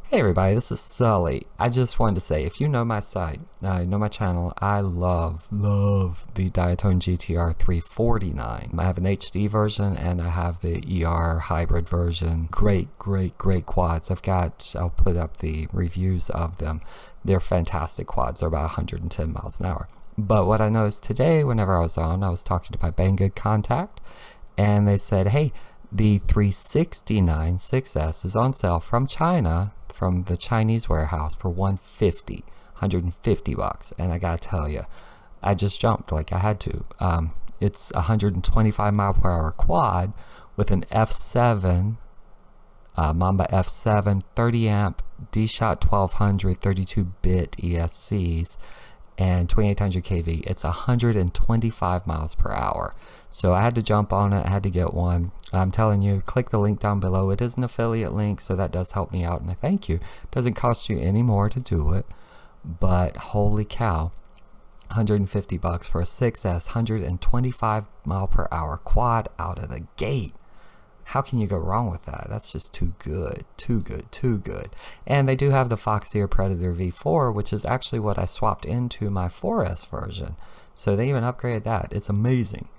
Hey everybody, this is Sully. I just wanted to say, if you know my site, know my channel, I love the Diatone GT R369. I have an HD version and I have the ER hybrid version. Great quads. I'll put up the reviews of them. They're fantastic quads. They're about 110 miles an hour. But what I noticed today, whenever I was talking to my Banggood contact, and they said, hey, the 369 6S is on sale from China, from the Chinese warehouse for $150 bucks. And I gotta tell you, I just jumped like I had to. It's 125 mile per hour quad with an F7 Mamba F7 30 amp D-Shot 1200 32-bit ESCs and 2800 kV. It's 125 miles per hour. So I had to jump on it. I had to get one. I'm telling you, click the link down below. It is an affiliate link, so that does help me out, and I thank you. It doesn't cost you any more to do it, but holy cow, 150 bucks for a 6S 125 mile per hour quad out of the gate. How can you go wrong with that? That's just too good. And they do have the Foxy or Predator V4, which is actually what I swapped into my 4S version. So they even upgraded that. It's amazing.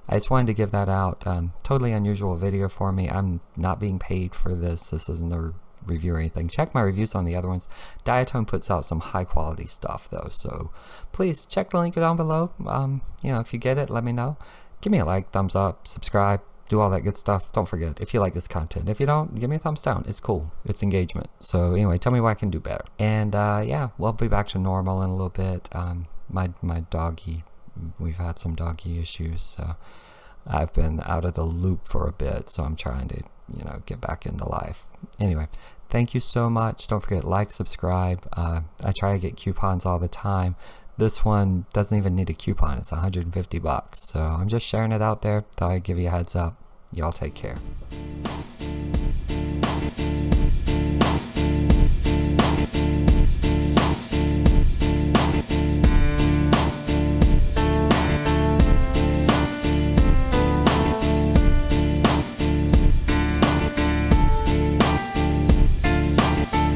I just wanted to give that out. Totally unusual video for me. I'm not being paid for this. This isn't a review or anything. Check my reviews on the other ones. Diatone puts out some high quality stuff though. So please check the link down below. If you get it, let me know. Give me a like, thumbs up, subscribe. Do all that good stuff. Don't forget, if you like this content. If you don't, give me a thumbs down. It's cool. It's engagement. So anyway, tell me what I can do better. And yeah, we'll be back to normal in a little bit. My doggy, we've had some doggy issues, so I've been out of the loop for a bit, so I'm trying to, get back into life. Anyway, thank you so much. Don't forget, like, subscribe. I try to get coupons all the time. This one doesn't even need a coupon. It's 150 bucks. So I'm just sharing it out there. Thought I'd give you a heads up. Y'all take care.